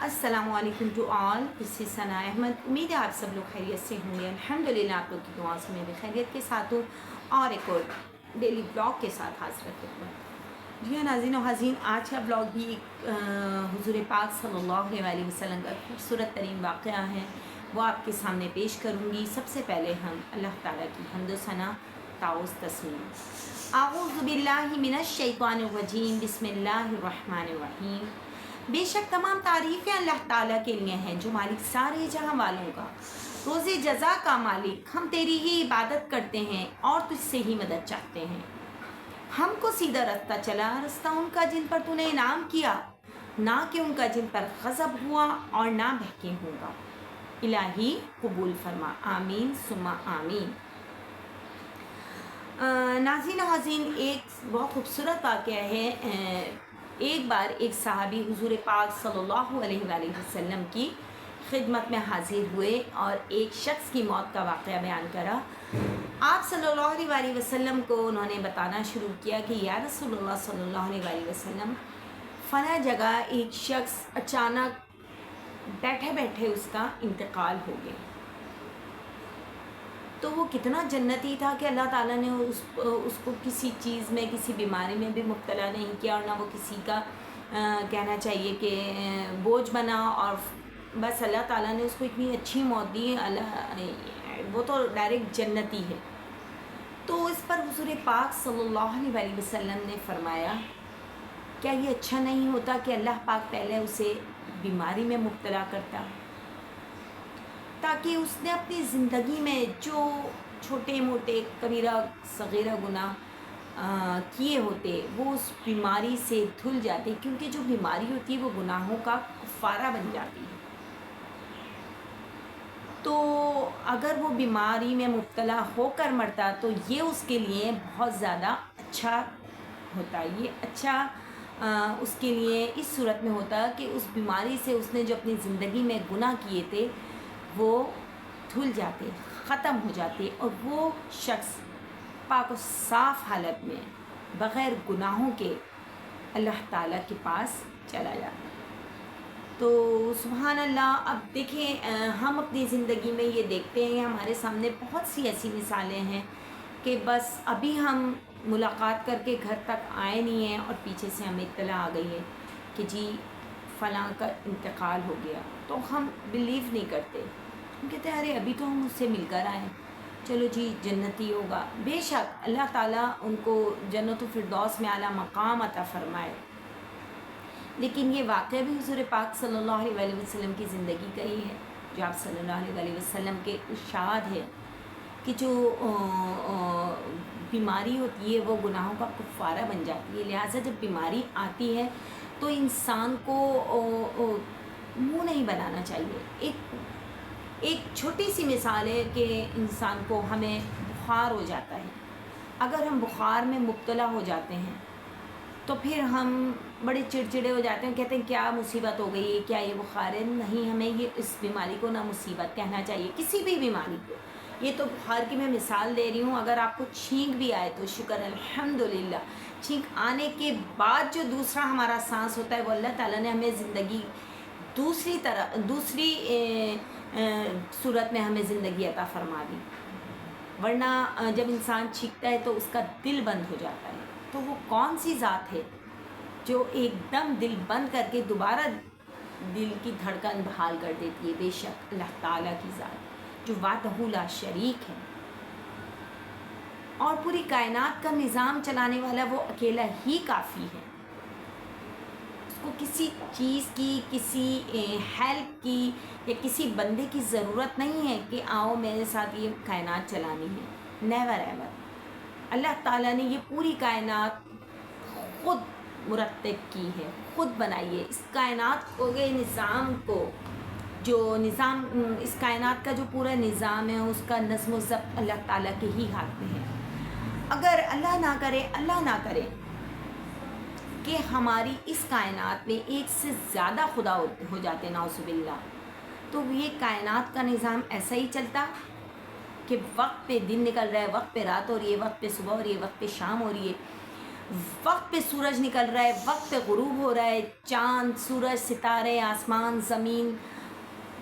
السلام علیکم to all, دس از ثنا احمد۔ امید ہے آپ سب لوگ خیریت سے ہوں گے۔ الحمدللہ آپ لوگ کی دعاؤں سے میں بھی خیریت کے ساتھ ہوں اور ایک اور ڈیلی بلاگ کے ساتھ حاضر ہوں۔ جی ہاں ناظرین و حاضرین، آج کا بلاگ بھی ایک حضور پاک صلی اللہ علیہ وسلم کا خوبصورت ترین واقعہ ہے، وہ آپ کے سامنے پیش کروں گی۔ سب سے پہلے ہم اللہ تعالیٰ کی حمد و ثنا تعوذ تسلیم۔ اعوذ باللہ من الشیطان الرجیم، بسم اللہ الرحمن الرحیم۔ بے شک تمام تعریفیں اللہ تعالیٰ کے لیے ہیں جو مالک سارے جہاں والوں کا، روز جزا کا مالک۔ ہم تیری ہی عبادت کرتے ہیں اور تجھ سے ہی مدد چاہتے ہیں۔ ہم کو سیدھا رستہ چلا، رستہ ان کا جن پر تو نے انعام کیا، نہ کہ ان کا جن پر غضب ہوا اور نہ بہکے ہوں گا۔ الہی قبول فرما، آمین ثم آمین۔ ناظرین و حاضرین، ایک بہت خوبصورت واقعہ ہے۔ ایک بار ایک صحابی حضور پاک صلی اللہ علیہ وآلہ وسلم کی خدمت میں حاضر ہوئے اور ایک شخص کی موت کا واقعہ بیان کرا۔ آپ صلی اللہ علیہ وآلہ وسلم کو انہوں نے بتانا شروع کیا کہ یا رسول اللہ صلی اللہ علیہ وآلہ وسلم، فلاں جگہ ایک شخص اچانک بیٹھے بیٹھے اس کا انتقال ہو گیا، تو وہ کتنا جنتی تھا کہ اللہ تعالیٰ نے اس کو کسی چیز میں، کسی بیماری میں بھی مبتلا نہیں کیا، اور نہ وہ کسی کا کہنا چاہیے کہ بوجھ بنا، اور بس اللہ تعالیٰ نے اس کو اتنی اچھی موت دی، وہ تو ڈائریکٹ جنتی ہے۔ تو اس پر حضور پاک صلی اللہ علیہ وآلہ وسلم نے فرمایا، کیا یہ اچھا نہیں ہوتا کہ اللہ پاک پہلے اسے بیماری میں مبتلا کرتا، تاکہ اس نے اپنی زندگی میں جو چھوٹے موٹے کبیرہ صغیرہ گناہ کیے ہوتے وہ اس بیماری سے دھل جاتے، کیونکہ جو بیماری ہوتی ہے وہ گناہوں کا کفارہ بن جاتی ہے۔ تو اگر وہ بیماری میں مبتلا ہو کر مرتا تو یہ اس کے لیے بہت زیادہ اچھا ہوتا، یہ اچھا اس کے لیے اس صورت میں ہوتا کہ اس بیماری سے اس نے جو اپنی زندگی میں گناہ کیے تھے وہ دھل جاتے، ختم ہو جاتے، اور وہ شخص پاک و صاف حالت میں بغیر گناہوں کے اللہ تعالیٰ کے پاس چلا جاتا۔ تو سبحان اللہ، اب دیکھیں ہم اپنی زندگی میں یہ دیکھتے ہیں، ہمارے سامنے بہت سی ایسی مثالیں ہیں کہ بس ابھی ہم ملاقات کر کے گھر تک آئے نہیں ہیں اور پیچھے سے ہمیں اطلاع آ گئی ہے کہ جی فلاں کا انتقال ہو گیا، تو ہم بلیو نہیں کرتے، ہم کہتے ہیں ارے ابھی تو ہم اس سے مل کر آئے، چلو جی جنتی ہوگا۔ بے شک اللہ تعالیٰ ان کو جنت الفردوس میں اعلیٰ مقام عطا فرمائے، لیکن یہ واقعہ بھی حضور پاک صلی اللہ علیہ وآلہ وسلم کی زندگی کا ہی ہے، جو آپ صلی اللہ علیہ وآلہ وسلم کے ارشاد ہے کہ جو بیماری ہوتی ہے وہ گناہوں کا کفارہ بن جاتی ہے۔ لہٰذا جب بیماری آتی ہے تو انسان کو منہ نہیں بنانا چاہیے۔ ایک چھوٹی سی مثال ہے کہ انسان کو، ہمیں بخار ہو جاتا ہے، اگر ہم بخار میں مبتلا ہو جاتے ہیں تو پھر ہم بڑے چڑچڑے ہو جاتے ہیں، کہتے ہیں کیا مصیبت ہو گئی ہے، کیا یہ بخار ہے؟ نہیں، ہمیں یہ اس بیماری کو نہ مصیبت کہنا چاہیے، کسی بھی بیماری کو۔ یہ تو بخار کی میں مثال دے رہی ہوں، اگر آپ کو چھینک بھی آئے تو شکر الحمدللہ، چھینک آنے کے بعد جو دوسرا ہمارا سانس ہوتا ہے وہ اللہ تعالیٰ نے ہمیں زندگی دوسری صورت میں ہمیں زندگی عطا فرما دی، ورنہ جب انسان چھینکتا ہے تو اس کا دل بند ہو جاتا ہے۔ تو وہ کون سی ذات ہے جو ایک دم دل بند کر کے دوبارہ دل کی دھڑکن بحال کر دیتی ہے؟ بے شک اللہ تعالیٰ کی ذات جو وحدہ لا شریک ہے، اور پوری کائنات کا نظام چلانے والا وہ اکیلا ہی کافی ہے۔ اس کو کسی چیز کی، کسی ہیلپ کی یا کسی بندے کی ضرورت نہیں ہے کہ آؤ میرے ساتھ یہ کائنات چلانی ہے، نیور ایور۔ اللہ تعالیٰ نے یہ پوری کائنات خود مرتب کی ہے، خود بنائی ہے۔ اس کائنات کو، نظام کو، جو نظام، اس کائنات کا جو پورا نظام ہے اس کا نظم و ضبط اللہ تعالیٰ کے ہی ہاتھ میں ہے۔ اگر اللہ نہ کرے کہ ہماری اس کائنات میں ایک سے زیادہ خدا ہو جاتے نعوذ باللہ، تو یہ کائنات کا نظام ایسا ہی چلتا کہ وقت پہ دن نکل رہا ہے، وقت پہ رات ہو رہی ہے، وقت پہ صبح ہو رہی ہے، وقت پہ شام ہو رہی ہے، وقت پہ سورج نکل رہا ہے، وقت پہ غروب ہو رہا ہے، چاند، سورج، ستارے، آسمان، زمین،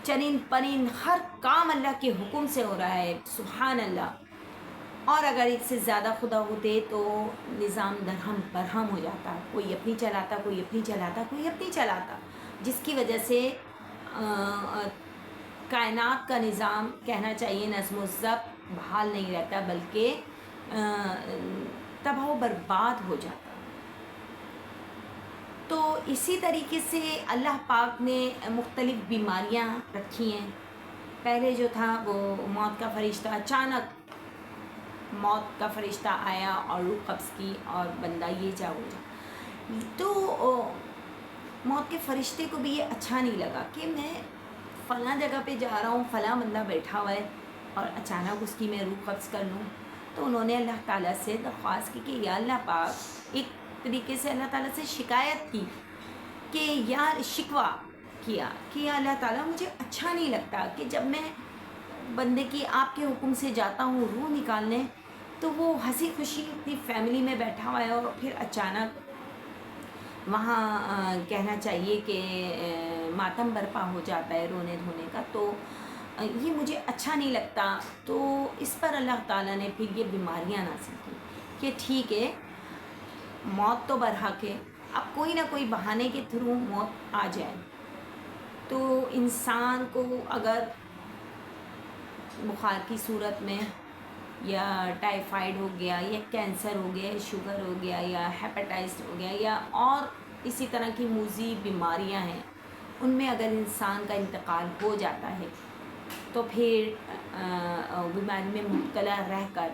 چرند پرند، ہر کام اللہ کے حکم سے ہو رہا ہے، سبحان اللہ۔ اور اگر ایک سے زیادہ خدا ہوتے تو نظام درہم برہم ہو جاتا، کوئی اپنی چلاتا، کوئی اپنی چلاتا، کوئی اپنی چلاتا، جس کی وجہ سے کائنات کا نظام کہنا چاہیے نظم و ضبط بحال نہیں رہتا، بلکہ تباہ و برباد ہو جاتا۔ تو اسی طریقے سے اللہ پاک نے مختلف بیماریاں رکھی ہیں۔ پہلے جو تھا وہ موت کا فرشتہ، اچانک موت کا فرشتہ آیا اور روح قبض کی اور بندہ یہ جا ہو جا، تو موت کے فرشتے کو بھی یہ اچھا نہیں لگا کہ میں فلاں جگہ پہ جا رہا ہوں، فلاں بندہ بیٹھا ہوا ہے اور اچانک اس کی میں روح قبض کر لوں۔ تو انہوں نے اللہ تعالیٰ سے درخواست کی کہ یا اللہ پاک، ایک طریقے سے اللہ تعالیٰ سے شکایت کی کہ یار شکوہ کیا کہ یا اللہ تعالیٰ مجھے اچھا نہیں لگتا کہ جب میں بندے کی آپ کے حکم سے جاتا ہوں روح نکالنے، تو وہ ہنسی خوشی اپنی فیملی میں بیٹھا ہوا ہے اور پھر اچانک وہاں کہنا چاہیے کہ ماتم برپا ہو جاتا ہے رونے دھونے کا، تو یہ مجھے اچھا نہیں لگتا۔ تو اس پر اللہ تعالیٰ نے پھر یہ بیماریاں نازل کی کہ ٹھیک ہے، موت تو برحق ہے، اب کوئی نہ کوئی بہانے کے تھرو موت آ جائے۔ تو انسان کو اگر بخار کی صورت میں یا ٹائیفائڈ ہو گیا یا کینسر ہو گیا، شوگر ہو گیا یا ہیپاٹائٹس ہو گیا یا اور اسی طرح کی موذی بیماریاں ہیں، ان میں اگر انسان کا انتقال ہو جاتا ہے تو پھر بیماری میں مبتلا رہ کر،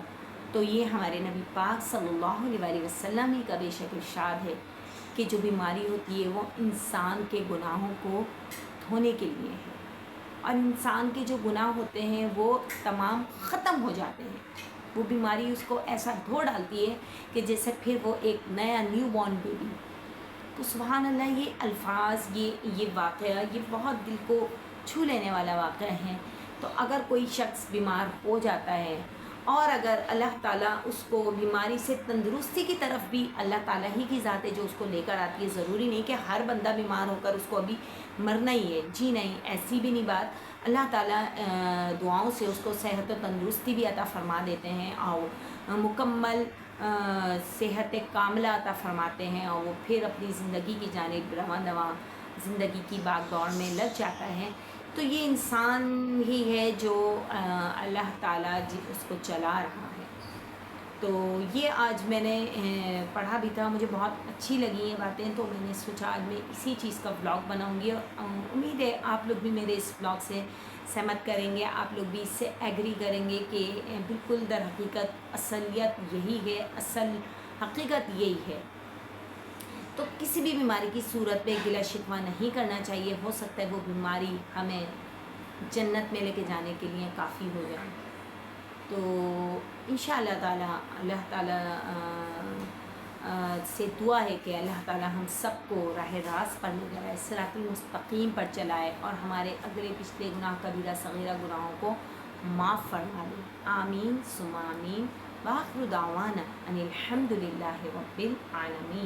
تو یہ ہمارے نبی پاک صلی اللہ علیہ وآلہ وسلم ہی کا بے شک ارشاد ہے کہ جو بیماری ہوتی ہے وہ انسان کے گناہوں کو دھونے کے لیے ہے، اور انسان کے جو گناہ ہوتے ہیں وہ تمام ختم ہو جاتے ہیں۔ وہ بیماری اس کو ایسا دھو ڈالتی ہے کہ جیسے پھر وہ ایک نیا نیو بورن بیبی۔ تو سبحان اللہ، یہ الفاظ، یہ واقعہ، یہ بہت دل کو چھو لینے والا واقعہ ہے۔ تو اگر کوئی شخص بیمار ہو جاتا ہے اور اگر اللہ تعالیٰ اس کو بیماری سے تندرستی کی طرف بھی، اللہ تعالیٰ ہی کی ذات ہے جو اس کو لے کر آتی ہے، ضروری نہیں کہ ہر بندہ بیمار ہو کر اس کو ابھی مرنا ہی ہے، جی نہیں، ایسی بھی نہیں بات۔ اللہ تعالیٰ دعاؤں سے اس کو صحت و تندرستی بھی عطا فرما دیتے ہیں اور مکمل صحت کاملہ عطا فرماتے ہیں، اور وہ پھر اپنی زندگی کی جانب رواں دواں زندگی کی باغ دوڑ میں لگ جاتا ہے۔ تو یہ انسان ہی ہے جو اللہ تعالیٰ اس کو چلا رہا ہے۔ تو یہ آج میں نے پڑھا بھی تھا، مجھے بہت اچھی لگی یہ باتیں، تو میں نے سوچا آج میں اسی چیز کا ولاگ بناؤں گی، اور امید ہے آپ لوگ بھی میرے اس ولاگ سے سہمت کریں گے، آپ لوگ بھی اس سے ایگری کریں گے کہ بالکل در حقیقت اصلیت یہی ہے، اصل حقیقت یہی ہے۔ تو کسی بھی بیماری کی صورت میں گلہ شکوہ نہیں کرنا چاہیے، ہو سکتا ہے وہ بیماری ہمیں جنت میں لے کے جانے کے لیے کافی ہو جائے۔ تو انشاءاللہ تعالیٰ اللہ تعالیٰ سے دعا ہے کہ اللہ تعالیٰ ہم سب کو راہ راست پر لے جائے، صراط المستقیم پر چلائے، اور ہمارے اگلے پچھلے گناہ کبیرہ صغیرہ گناہوں کو معاف فرما دے، آمین ثم آمین۔ وآخر دعوانا ان الحمد للہ رب العالمین۔